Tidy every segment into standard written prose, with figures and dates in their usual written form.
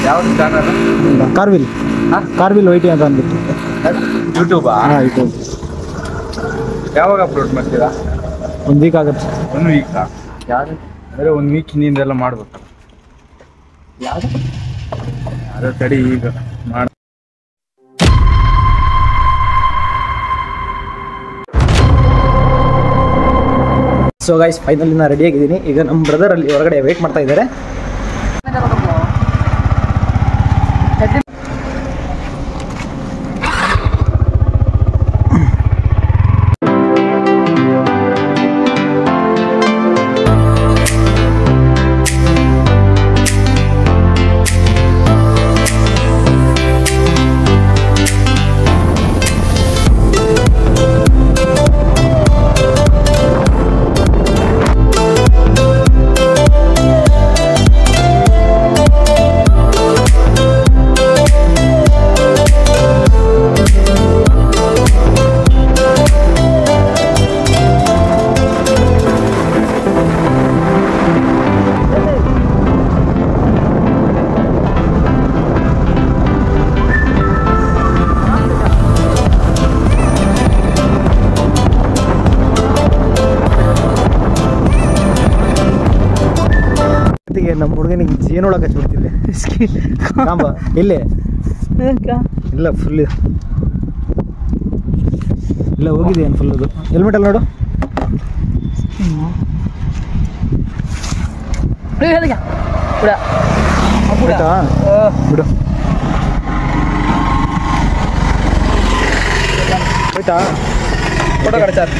ಯಾವ್ದು ಚಾನಲ್? ಕಾರ್ವಿಲ್ ಕಾರ್ವಿಲ್ ವೈಟಿ ಅಂತ ಅಂದ್ಬಿಟ್ಟು ಯೂಟ್ಯೂಬಾ? ಹಾಂ ಯೂಟ್ಯೂಬ್. ಯಾವಾಗ ಅಪ್ಲೋಡ್ ಮಾಡ್ತೀರಾ? 1 ವೀಕ್ ಆಗುತ್ತೆ. 1 ವೀಕಾ? ಯಾರು ಅಂದರೆ 1 ವೀಕ್ ಹಿಂದಿಂದೆಲ್ಲ ಮಾಡ್ಬೇಕು. ಯಾರು ತಡಿ ಈಗ ಮಾಡ. ಸೊ ಗೈಸ್ ಫೈನಲಿ ನಾನು ರೆಡಿ ಆಗಿದ್ದೀನಿ. ಈಗ ನಮ್ಮ ಬ್ರದರ್ ಅಲ್ಲಿ ಹೊರಗಡೆ ವೇಟ್ ಮಾಡ್ತಾ ಇದ್ದಾರೆ. ನಮ್ಮ ಹುಡುಗನಿಗೆ ಜೇನೊಳಗೆ ಹಚ್ಬಿಡ್ತಿದ್ದೆ ಕಾಂಬ ಇಲ್ಲೇ ಇಲ್ಲ ಫುಲ್ ಇಲ್ಲ ಹೋಗಿದೆ ಏನು ಫುಲ್ ಅದು ಹೆಲ್ಮೆಟ್ ಅಲ್ಲಿ ನೋಡು. ಬಿಡು ಹೋಯ್ತಾ ಫೋಟೋ ಕಡೆ ಸರ್.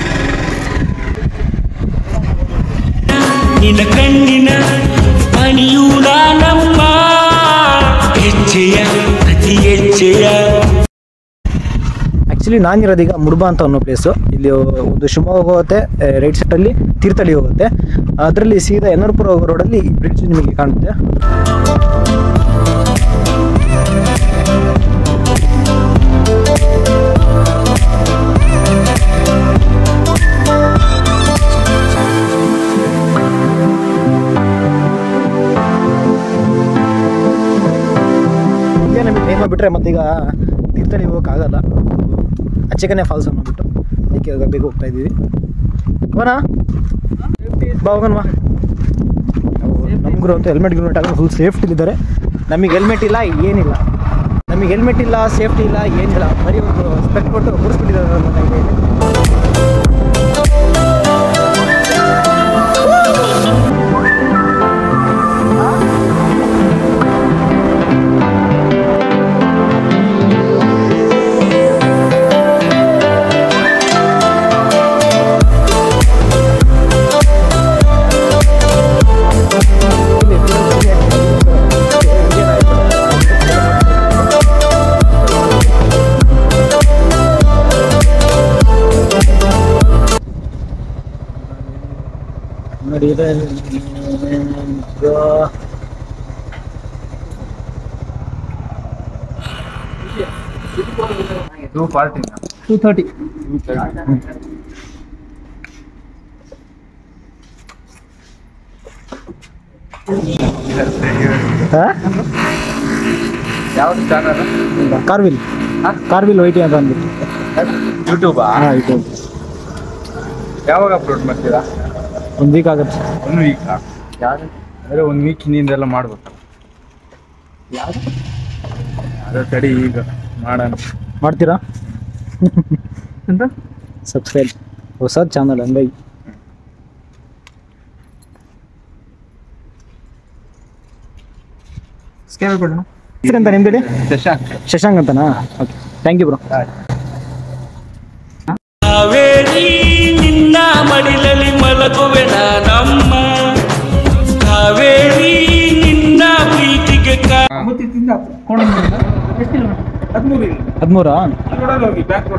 ನಿನ್ನ ಕಣ್ಣಿನ ಮಣಿಯೂರ ನಮ್ಮ ಹೆಜ್ಜೆಯ ಪ್ರತಿ ಹೆಜ್ಜೆಯ. ಆ್ಯಕ್ಚುಲಿ ನಾನಿರೋದೀಗ ಮುಡ್ಬಾ ಅಂತ ಅನ್ನೋ ಪ್ಲೇಸು. ಇಲ್ಲಿ ಒಂದು ಶಿವಮೊಗ್ಗ ಹೋಗುತ್ತೆ, ರೈಟ್ ಸೈಡಲ್ಲಿ ತೀರ್ಥಹಳ್ಳಿ ಹೋಗುತ್ತೆ. ಅದರಲ್ಲಿ ಸೀದಾ ಎನ್ನರ್ಪುರ ಹೋಗೋ ರೋಡಲ್ಲಿ ಈ ಬ್ರಿಡ್ಜ್ ನಿಮಗೆ ಕಾಣುತ್ತೆ. ನಮಗೆ ಟೈಮ್ ಬಿಟ್ಟರೆ ಮತ್ತೀಗ ತೀರ್ಥಹಳ್ಳಿ ಹೋಗೋಕ್ಕಾಗಲ್ಲ. ಅಚ್ಚಕನೆ ಫಾಲ್ಸ್ ಅಂದ್ಬಿಟ್ಟು ಅದಕ್ಕೆ ಬೇಗ ಹೋಗ್ತಾ ಇದ್ದೀವಿ. ಬಾ ಹೋಗೋಣ. ನಮಗೂ ಅಂತೂ ಹೆಲ್ಮೆಟ್ ಆಗೋದು ಫುಲ್ ಸೇಫ್ಟಿಲಿದ್ದಾರೆ. ನಮಗೆ ಹೆಲ್ಮೆಟ್ ಇಲ್ಲ ಏನಿಲ್ಲ, ನಮಗೆ ಹೆಲ್ಮೆಟ್ ಇಲ್ಲ ಸೇಫ್ಟಿ ಇಲ್ಲ ಏನಿಲ್ಲ. ಬರೀ ಒಂದು ಸ್ಪೆಕ್ಟ್ ಕೊಟ್ಟು ಮುಡಿಸ್ಬಿಟ್ಟಿದ್ದಾರೆ ನನ್ನ ನೋಡಿ. 230 ಯಾವ್ದು ಚಾನಲ್? ಕಾರ್ವಿಲ್ ಕಾರ್ವಿಲ್ ವೈಟಿ ಅಂತ ಅಂದ್ಬಿಟ್ಟು ಯೂಟ್ಯೂಬಾ? ಹಾಂ ಯೂಟ್ಯೂಬ್. ಯಾವಾಗ ಅಪ್ಲೋಡ್ ಮಾಡ್ತೀರಾ? 1 ವೀಕ್ ಆಗುತ್ತೆ. 1 ವೀಕಾ? ಯಾರು ಅಂದರೆ 1 ವೀಕ್ ಹಿಂದಿಂದೆಲ್ಲ ಮಾಡ್ಬೇಕು. ಯಾರು ತಡಿ ಈಗ ಮಾಡೋಣ. ಮಾಡ್ತೀರಾ? ಅಂತ ಸಬ್ಸ್ಕ್ರೈಬ್ ಹೊಸ ಚಾನಲ್ ಹಂಗಾಗಿ. ಅಂತ ನಿಮ್ದು ಶಶಾಂಕ್ ಅಂತನಾ? Okay thank you bro. Kaveri ನಿನ್ನ ಮಡಿಲಲ್ಲಿ ಮಲಗುವೆನ ನಮ್ಮ ಕಾವೇರಿ ನಿನ್ನ ಪ್ರೀತಿಗೆ 13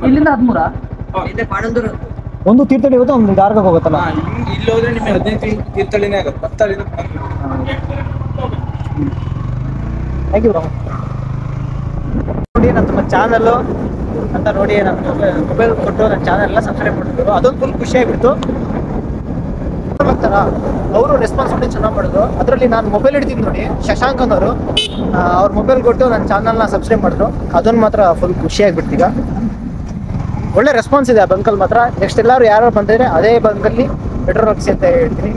ಇಲ್ಲಿಂದ 13 ಒಂದು ತೀರ್ಥಹಳ್ಳಿ ಹೋಗುತ್ತೆ, ಒಂದು ಗಾರ್ಗಕ್ಕೆ ಹೋಗುತ್ತಲ್ಲ. ಇಲ್ಲಿ ಹೋದ್ರೆ ನಿಮಗೆ 15 ತೀರ್ಥಹಳ್ಳಿನೇ ಆಗುತ್ತೆ. 10 ಥ್ಯಾಂಕ್ ಯು ಬ್ರೋ. ನೋಡಿ ನಮ್ಮ ಚಾನಲ್ಲು ಅಂತ ನೋಡಿ ನನ್ನ ಮೊಬೈಲ್ ಕೊಟ್ಟು ನನ್ನ ಚಾನಲ್ ಎಲ್ಲ ಸಬ್ಸ್ಕ್ರೈಬ್ ಮಾಡಿದ್ರು. ಅದೊಂದು ಫುಲ್ ಖುಷಿ ಆಗಿಬಿಡ್ತು. ಬರ್ತಾರ ಮಾಡಿದ್ರಲ್ಲ ಅವರು ರೆಸ್ಪಾನ್ಸಿಬಿಲಿಟಿ ಚೆನ್ನಾಗಿ ಮಾಡಿದ್ರು. ಅದರಲ್ಲಿ ನಾನು ಮೊಬೈಲ್ ಹಿಡ್ತೀನಿ ನೋಡಿ, ಶಶಾಂಕ್ ಅನ್ನೋರು ಅವ್ರ ಮೊಬೈಲ್ ಕೊಟ್ಟು ನನ್ನ ಚಾನಲ್ನ ಸಬ್ಸ್ಕ್ರೈಬ್ ಮಾಡಿದ್ರು. ಅದನ್ನು ಮಾತ್ರ ಫುಲ್ ಖುಷಿಯಾಗಿಬಿಡ್ತು. ಈಗ ಒಳ್ಳೆ ರೆಸ್ಪಾನ್ಸ್ ಇದೆ ಆ ಬಂಕಲ್ಲಿ ಮಾತ್ರ. ನೆಕ್ಸ್ಟ್ ಎಲ್ಲರೂ ಯಾರು ಬಂದಿದ್ರೆ ಅದೇ ಬಂಕಲ್ಲಿ ಪೆಟ್ರೋಲ್ ಹಾಕ್ಸಿ ಅಂತ ಹೇಳ್ತೀನಿ.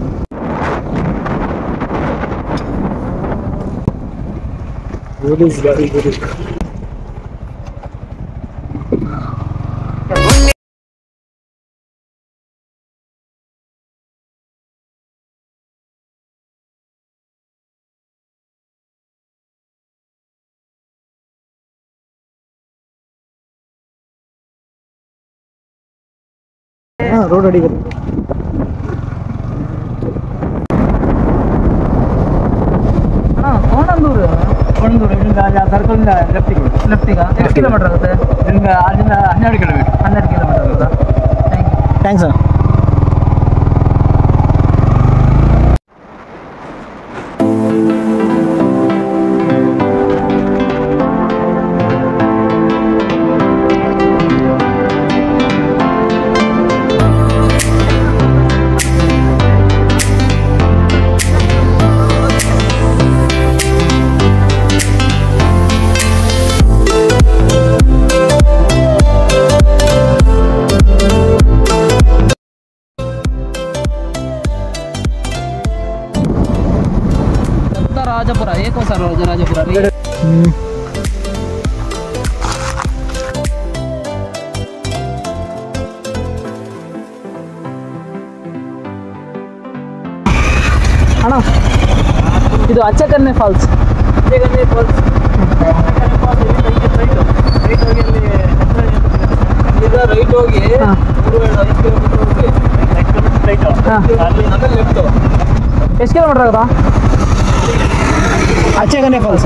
ರೋಡ್ ಅಡಿಗೆ ಕೋಣಂದೂರು ಇಲ್ಲಿಂದ ಸರ್ಕಲಿಂದ ಲೆಫ್ಟಿಗ ಎಷ್ಟು ಕಿಲೋಮೀಟರ್ ಆಗುತ್ತೆ? ಇಲ್ಲಿಂದ ಅಲ್ಲಿಂದ 12 ಕಿಲೋಮೀಟರ್ ಆಗುತ್ತಾ? ಥ್ಯಾಂಕ್ಸ್ ಅಣ್ಣ. ರಾಜಪುರ ಏಕೋ ಸರ್ ರಾಜಪುರ ಅಣ್ಣ ಇದು ಅಚ್ಚಕನ್ನೆ ಫಾಲ್ಸ್. ಈಗ ರೈಟ್ ಹೋಗಿ 5 ಕಿಲೋಮೀಟರ್ ಹೋಗಿ ಎಷ್ಟು ಕಿಲೋಮೀಟರ್ ಆಗುತ್ತಾ? ಅಚ್ಚಕನ್ನೆ ಫಾಲ್ಸ್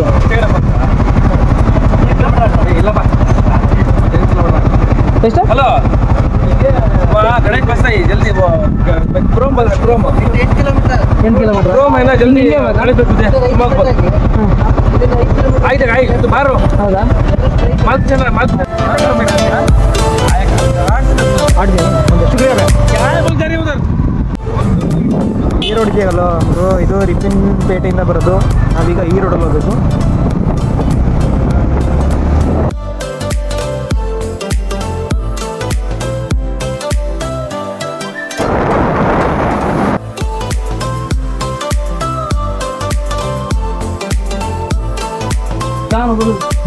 ಎಷ್ಟು? ಹಲೋ गणेश बस आई जल्दी वो क्रोम बोल रहा क्रोम 8 किलोमीटर क्रोम है ना जल्दी गणेश बस तुझे आई तो बाहर ಹೌದಾ? मत चल क्या बोल जा रही उधर ಈ ರೋಡ್ ಇದೆಯಲ್ಲ ಇದು ರಿಪಿನ್ ಪೇಟೆಯಿಂದ ಬರೋದು. ನಾವೀಗ ಈ ರೋಡಲ್ಲಿ ಹೋಗಬೇಕು.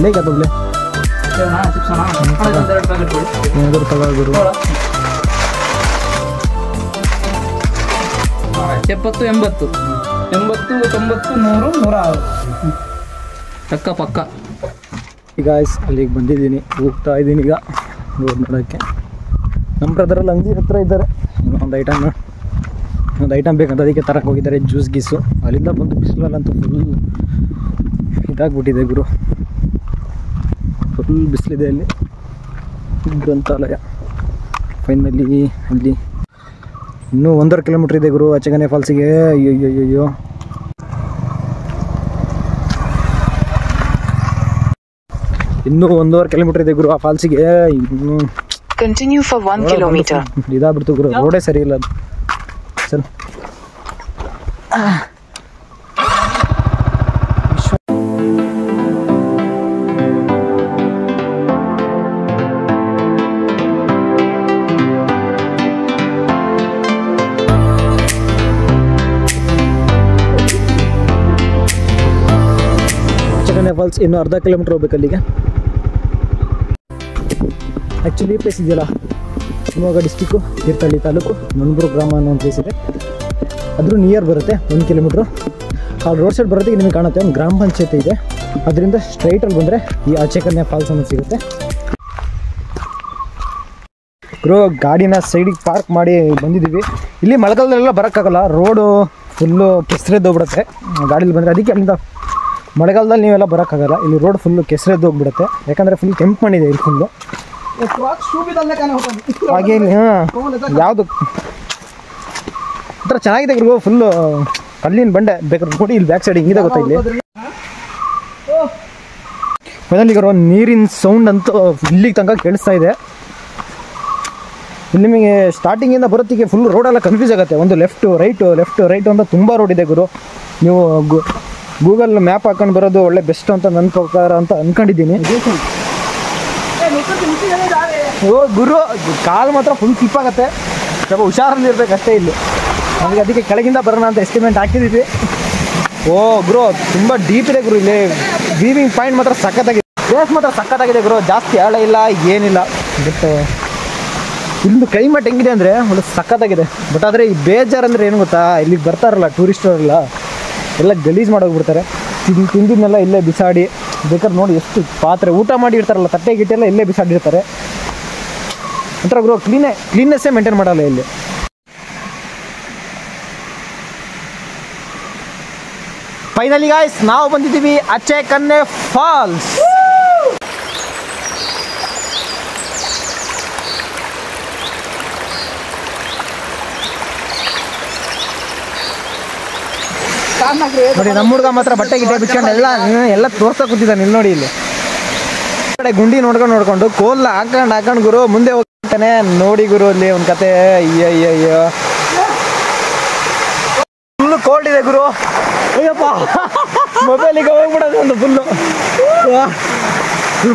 ಲೇಕ್ ಅದೊಬ್ಲೆ ಏನಾದರೂ ತಗೋರು 70 80 90 100 106 ಪಕ್ಕ ಈಗ ಅಲ್ಲಿಗೆ ಬಂದಿದ್ದೀನಿ, ಹೋಗ್ತಾ ಇದ್ದೀನಿ ಈಗ ರೋಡ್ ನೋಡೋಕ್ಕೆ. ನಮ್ಮ ಬ್ರದರಲ್ಲಿ ಅಂಗಡಿ ಹತ್ರ ಇದ್ದಾರೆ. ಒಂದು ಐಟಮ್ ಬೇಕಂತ ಅದಕ್ಕೆ ತರಕ್ಕೆ ಹೋಗಿದ್ದಾರೆ, ಜ್ಯೂಸ್ ಗೀಸು. ಅಲ್ಲಿಂದ ಬಂದು ಬಿಸಿಲಲ್ಲಂತೂ ಫುಲ್ ಇದಾಗ್ಬಿಟ್ಟಿದೆ ಗುರು, ಫುಲ್ ಬಿಸಿಲಿದೆ. ಅಲ್ಲಿ ಗ್ರಂಥಾಲಯ ಫೈನಲಿ ಅಲ್ಲಿ ಇನ್ನೂ 1.5 ಕಿಲೋಮೀಟ್ರ್ ಇದೆ ಗುರು ಅಚ್ಚಕನ್ನೆ ಫಾಲ್ಸಿಗೆ. ಅಯ್ಯೋ ಇನ್ನೂ 1.5 ಕಿಲೋಮೀಟ್ರ್ ಇದೆ ಗುರು ಆ ಫಾಲ್ಸಿಗೆ. ಇನ್ನೂ Continue for 1 kilometer. ಇದಾಗ್ಬಿಡ್ತು ಗುರು, ರೋಡೇ ಸರಿ ಇಲ್ಲ ಅದು. ಸರ್ ಫಾಲ್ಸ್ ಇನ್ನು 1/2 ಕಿಲೋಮೀಟರ್ ಹೋಗ್ಬೇಕು ಅಲ್ಲಿಗೆ. ಆ್ಯಕ್ಚುಲಿ ಪ್ಲೇಸ್ ಇದೆಯಲ್ಲ, ಶಿವಮೊಗ್ಗ ಡಿಸ್ಟಿಕ್ಕು ತೀರ್ಥಹಳ್ಳಿ ತಾಲೂಕು ನೊಣಬೂರು ಗ್ರಾಮ ಅನ್ನೋ ಒಂದು ಪ್ಲೇಸ್ ಇದೆ. ಅದ್ರ ನಿಯರ್ ಬರುತ್ತೆ 1 ಕಿಲೋಮೀಟ್ರು. ಆ ರೋಡ್ ಸೈಡ್ ಬರೋದಕ್ಕೆ ನಿಮಗೆ ಕಾಣುತ್ತೆ ಒಂದು ಗ್ರಾಮ ಪಂಚಾಯತಿ ಇದೆ. ಅದರಿಂದ ಸ್ಟ್ರೈಟಲ್ಲಿ ಬಂದರೆ ಈ ಅಚ್ಚಕನ್ನೆ ಫಾಲ್ಸ್ ಅನ್ನೋದು ಸಿಗುತ್ತೆ. ಗ್ರೋ ಗಾಡಿನ ಸೈಡಿಗೆ ಪಾರ್ಕ್ ಮಾಡಿ ಬಂದಿದ್ದೀವಿ. ಇಲ್ಲಿ ಮಳೆಗಾಲದಲ್ಲೆಲ್ಲ ಬರೋಕ್ಕಾಗಲ್ಲ, ರೋಡು ಫುಲ್ಲು ಕೆಸರೆದ್ದೋಗ್ಬಿಡುತ್ತೆ ಗಾಡೀಲಿ ಬಂದರೆ. ಅದಕ್ಕೆ ಅಲ್ಲಿಂದ ಮಳೆಗಾಲದಲ್ಲಿ ನೀವೆಲ್ಲ ಬರೋಕ್ಕಾಗಲ್ಲ. ಇಲ್ಲಿ ರೋಡ್ ಫುಲ್ಲು ಕೆಸರೆದ್ದೋಗ್ಬಿಡುತ್ತೆ, ಯಾಕಂದರೆ ಫುಲ್ ಕೆಂಪು ಮಣ್ಣಿದೆ ಇಲ್ಲಿ ಫುಲ್ಲು. ಹಾಗೆ ಇಲ್ಲಿ ಯಾವುದು ಒಂಥರ ಚೆನ್ನಾಗಿದೆ ಗುರು, ಫುಲ್ಲು ಕಲ್ಲಿನ ಬಂಡೆ. ಬೇಕಾದ್ರೆ ನೋಡಿ ಇಲ್ಲಿ ಬ್ಯಾಕ್ ಸೈಡ್ ಹಿಂಗಿದೆ ಗೊತ್ತಾ ಇಲ್ಲಿ. ಫೈನಲಿ ನೀರಿನ ಸೌಂಡ್ ಅಂತೂ ಇಲ್ಲಿಗೆ ತನಕ ಕೇಳಿಸ್ತಾ ಇದೆ. ಇಲ್ಲಿ ನಿಮಗೆ ಸ್ಟಾರ್ಟಿಂಗಿಂದ ಬರೋತ್ತಿಗೆ ಫುಲ್ ರೋಡೆಲ್ಲ ಕನ್ಫ್ಯೂಸ್ ಆಗುತ್ತೆ. ಒಂದು ಲೆಫ್ಟು ರೈಟು ಅಂತ ತುಂಬ ರೋಡ್ ಇದೆ ಗುರು. ನೀವು ಗೂಗಲ್ ಮ್ಯಾಪ್ ಹಾಕೊಂಡು ಬರೋದು ಒಳ್ಳೆ ಬೆಸ್ಟ್ ಅಂತ ನನ್ನ ಪ್ರಕಾರ ಅಂತ ಅಂದ್ಕೊಂಡಿದ್ದೀನಿ. ಓ ಗುರು, ಕಾಲು ಮಾತ್ರ ಫುಲ್ ಸ್ಲಿಪ್ ಆಗುತ್ತೆ, ಸ್ವಲ್ಪ ಹುಷಾರಲ್ಲಿ ಇರಬೇಕಷ್ಟೇ. ಇಲ್ಲಿ ನಮಗೆ ಅದಕ್ಕೆ ಕೆಳಗಿಂದ ಬರೋಣ ಅಂತ ಎಸ್ಟಿಮೇಟ್ ಹಾಕಿದ್ದೀವಿ. ಓ ಗುರು, ತುಂಬ ಡೀಪ್ ಇದೆ ಗುರು. ಇಲ್ಲಿ ವೀವಿಂಗ್ ಪಾಯಿಂಟ್ ಮಾತ್ರ ಸಖತ್ತಾಗಿದೆ, ಪ್ಲೇಸ್ ಮಾತ್ರ ಸಖತ್ತಾಗಿದೆ ಗುರು. ಜಾಸ್ತಿ ಆಳ ಇಲ್ಲ, ಏನಿಲ್ಲ. ಬಟ್ ಇಲ್ಲಿಂದು ಕ್ಲೈಮೇಟ್ ಹೆಂಗಿದೆ ಅಂದರೆ ಒಳ್ಳೆ ಸಖತ್ತಾಗಿದೆ. ಬಟ್ ಆದರೆ ಈ ಬೇಜಾರು ಅಂದರೆ ಏನು ಗೊತ್ತಾ, ಇಲ್ಲಿಗೆ ಬರ್ತಾರಲ್ಲ ಟೂರಿಸ್ಟರೆಲ್ಲ ಎಲ್ಲ ಗಲೀಜು ಮಾಡೋಗ್ಬಿಡ್ತಾರೆ. ತಿಂದಿದ್ನೆಲ್ಲ ಇಲ್ಲೇ ಬಿಸಾಡಿ, ಬೇಕಾದ್ರೆ ನೋಡಿ ಎಷ್ಟು ಪಾತ್ರೆ ಊಟ ಮಾಡಿ ಇರ್ತಾರಲ್ಲ, ತಟ್ಟೆ ಗಿಟ್ಟೆಲ್ಲ ಇಲ್ಲೇ ಬಿಸಾಡಿರ್ತಾರೆ. ಒಂಥರ ಗುರು ಕ್ಲೀನ್ನೆಸ್ಸೇ ಮೇಂಟೈನ್ ಮಾಡಲ್ಲ ಇಲ್ಲಿ. ಫೈನಲಿ ಗಾಯ್ಸ್, ನಾವು ಬಂದಿದ್ದೀವಿ ಅಚ್ಚೆ ಕನ್ನೆ ಫಾಲ್ಸ್. ನೋಡಿ ನಮ್ಮ ಹುಡುಗ ಮಾತ್ರ ಬಟ್ಟೆ ಗಿಟ್ಟೆ ಬಿಚ್ಕೊಂಡು ಎಲ್ಲ ತೋರ್ಸಕ್ ಕೂತಿದ್ದಾನೆ. ಇಲ್ಲಿ ನೋಡಿ, ಇಲ್ಲಿ ಕಡೆ ಗುಂಡಿ ನೋಡ್ಕೊಂಡು ಕೋಲ್ ಹಾಕೊಂಡು ಗುರು ಮುಂದೆ ಹೋಗ್ತಾನೆ. ನೋಡಿ ಗುರು, ಅಲ್ಲಿ ಒಂದು ಕತೆ. ಅಯ್ಯಯ್ಯೋ, ಫುಲ್ಲು ಕೋಲ್ಡ್ ಇದೆ ಗುರು. ಅಯ್ಯಪ್ಪ, ಮೊಬೈಲಿಗೆ ಹೋಗ್ಬಿಡೋದು ಒಂದು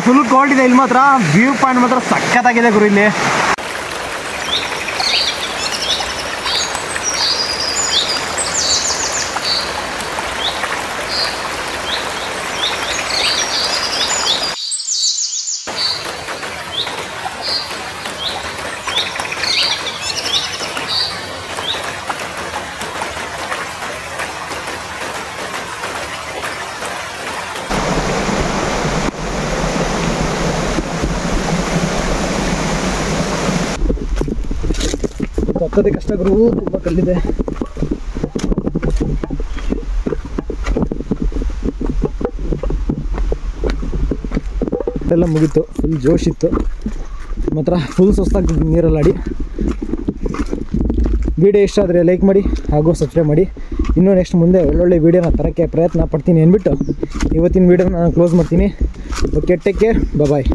ಫುಲ್ ಕೋಲ್ಡ್ ಇದೆ. ಇಲ್ಲಿ ಮಾತ್ರ ವ್ಯೂ ಪಾಯಿಂಟ್ ಮಾತ್ರ ಸಖತ್ತಾಗಿದೆ ಗುರು. ಇಲ್ಲಿ ಹತ್ತೋದೇ ಕಷ್ಟ ಗುರು, ತುಂಬ ಕಲ್ಲಿದೆ. ಎಲ್ಲ ಮುಗೀತು, ಫುಲ್ ಜೋಶ್ ಇತ್ತು ಮಾತ್ರ. ಫುಲ್ ಸುಸ್ತಾಗ್ತಿದ್ದು ನೀರಲ್ಲಾಡಿ. ವಿಡಿಯೋ ಇಷ್ಟ ಆದರೆ ಲೈಕ್ ಮಾಡಿ ಹಾಗೂ ಸಬ್ಸ್ಕ್ರೈಬ್ ಮಾಡಿ. ಇನ್ನೂ ನೆಕ್ಸ್ಟ್ ಮುಂದೆ ಒಳ್ಳೊಳ್ಳೆ ವೀಡಿಯೋನ ತರೋಕ್ಕೆ ಪ್ರಯತ್ನ ಪಡ್ತೀನಿ ಅಂದ್ಬಿಟ್ಟು ಇವತ್ತಿನ ವೀಡಿಯೋನ ನಾನು ಕ್ಲೋಸ್ ಮಾಡ್ತೀನಿ. ಓಕೆ, ಟೇಕ್ ಕೇರ್, ಬಾಯ್.